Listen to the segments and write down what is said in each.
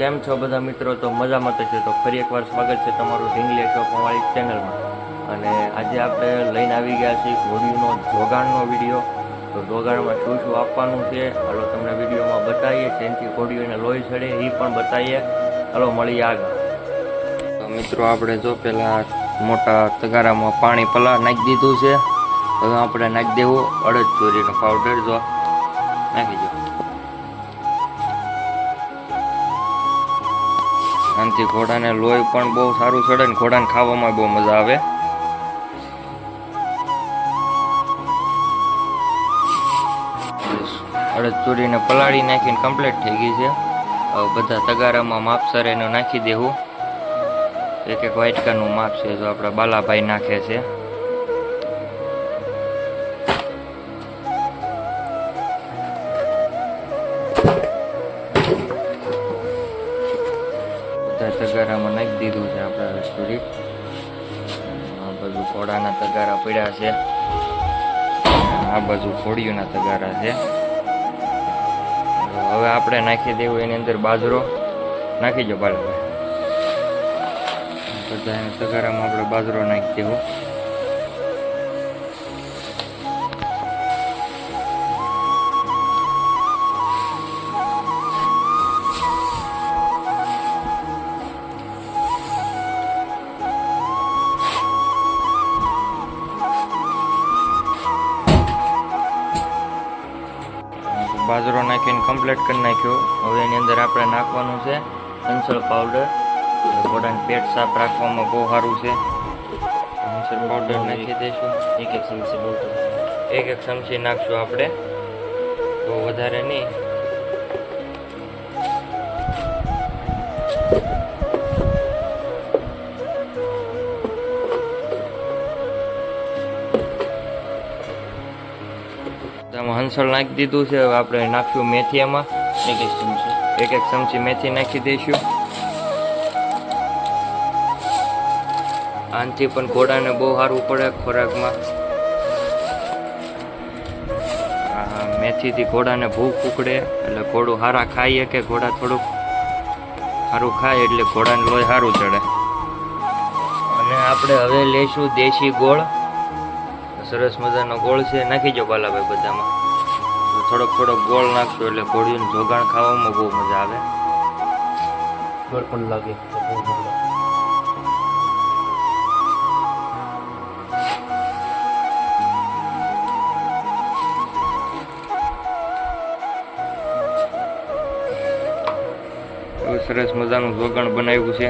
કેમ છો બધા મિત્રો? તો મજામાં તો છે. તો ફરી એકવાર સ્વાગત છે તમારું ઢીંગલી શોપ અમારી ચેનલમાં. અને આજે આપણે લઈને આવી ગયા છીએ ઘોડીનો જોગાણનો વિડીયો. તો જોગાણમાં શું શું આપવાનું છે હાલો તમને વિડીયોમાં બતાવીએ. જેનાથી ઘોડીઓને લોહી ચડે એ પણ બતાવીએ. હાલો મળીએ આગળ. તો મિત્રો આપણે જો પેલા મોટા તગારામાં પાણી પલા નાખી દીધું છે. હવે આપણે નાખી દેવું અડદ ચોરીનો પાવડર. જો નાખી દો. આનાથી ઘોડાને લોહી પણ બહુ સારું ચડે ને ઘોડાને ખાવામાં બહુ મજા આવે. અડદ ચોરીને પલાળી નાખીને કમ્પ્લીટ થઈ ગઈ છે. હવે બધા તગારામાં માપસર એનું નાખી દેવું. એક એક વાટકાનું માપ છે. જો આપણા બાલાભાઈ નાખે છે. તગારામાં નાખી દીધું છે આપણે ચોરી. આ બાજુ ઘોડાના તગારા પડ્યા છે. આ બાજુ ઘોડીઓના તગારા છે. હવે આપણે નાખી દેવું એની અંદર બાજરો. નાખી દો બાળકો. બધા એના તગારામાં આપણે બાજરો નાખી દેવું. બાજરો નાખીને કમ્પ્લીટ કરી નાખ્યો. હવે એની અંદર આપણે નાખવાનું છે હંસળ પાવડર. ઘોડાને પેટ સાફ રાખવામાં બહુ સારું છે. હંસળ પાવડર નાખી દઈશું. એક એક ચમચી નાખશું આપણે, બહુ વધારે નહીં. હંસળ નાખી દીધું છે. હવે આપણે નાખશું મેથી. એમાં એક એક ચમચી મેથી નાખી દઈશું. આનાથી પણ ઘોડાને બહુ સારું પડે ખોરાકમાં. મેથીથી ઘોડાને ભૂખ ઉકળે એટલે ઘોડું સારા ખાઈએ કે ઘોડા થોડુંક સારું ખાય એટલે ઘોડાને લોહી સારું ચડે. અને આપણે હવે લઈશું દેશી ગોળ. સરસ મજાનો ગોળ છે. નાખી દો બાલાભાઈ બધામાં. થોડોક ગોળ નાખશું એટલે ઘોડીનું જોગાણ ખાવામાં બહુ મજા આવે. ગોળ પણ લાગે. સરસ મજાનું જોગાણ બનાવ્યું છે.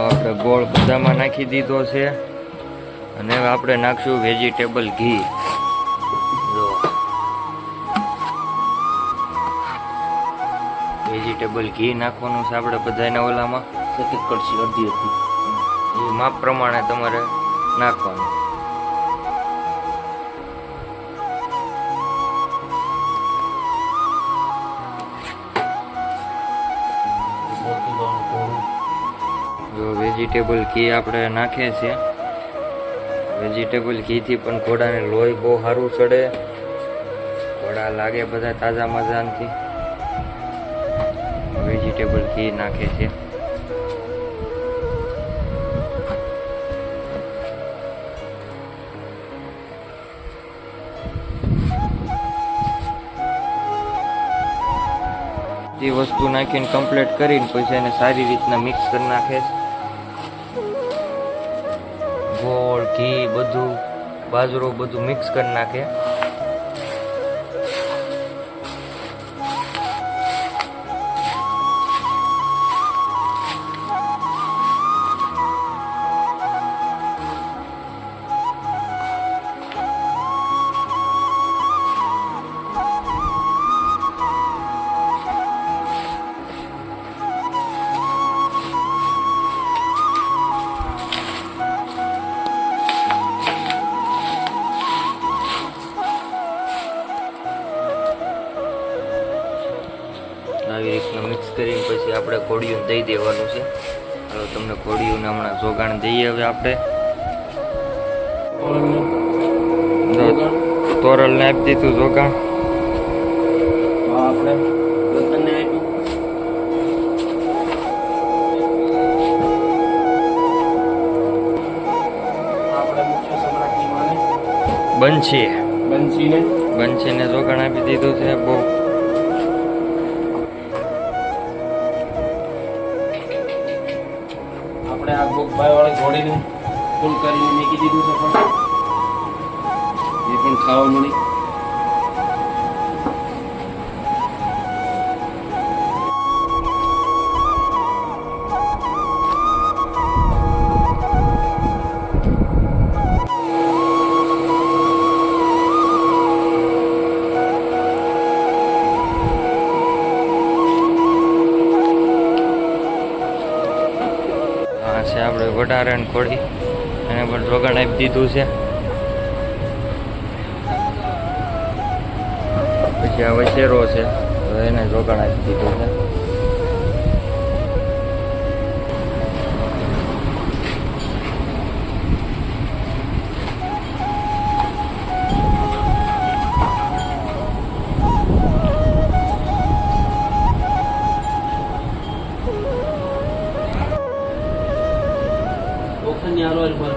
આપણે ગોળ બધામાં નાખી દીધો છે. અને હવે આપણે નાખશું વેજીટેબલ ઘી. જો વેજીટેબલ ઘી નાખવાનું છે આપણે બધાના ઓલામાં. કડછી અડધી હતી એ માપ પ્રમાણે તમારે નાખવાનું. જો વેજીટેબલ ઘી આપણે નાખીએ છીએ. વેજીટેબલ ઘીથી પણ ઘોડાને લોહી બહુ સારું ચડે. ઘોડા લાગે બધા તાજા મજાનથી. વેજીટેબલ ઘી નાખે છે. એ વસ્તુ નાખીને કમ્પ્લીટ કરીને પછી એને સારી રીતના મિક્સ કરી નાખે. ગોળ ઘી બધું બાજરો બધું મિક્સ કરી નાખે. ઘોડિયું દઈ દેવાનું છે. હવે તમને ઘોડિયું હમણાં જોગાણ દઈએ. હવે આપણે તોરલને આપી દીધું જોગાણ. આપણે રતનને આપ્યું. આપણે મુખ્ય સમ્રાટની માને બંસીને જોગાણ આપી દીધું છે. બહુ આપણે આ ગોગભાઈ વાળી ઘોડીનું ફૂલ કરીને મૂકી દીધું છે, પણ એ પણ ખાવા મળી. છે આપણે વડારણ ઘોડી એને પણ જોગાણ આપી દીધું છે. પછી આ વસેરો છે તો એને જોગાણ આપી દીધું છે. ઓખની આરોલ પર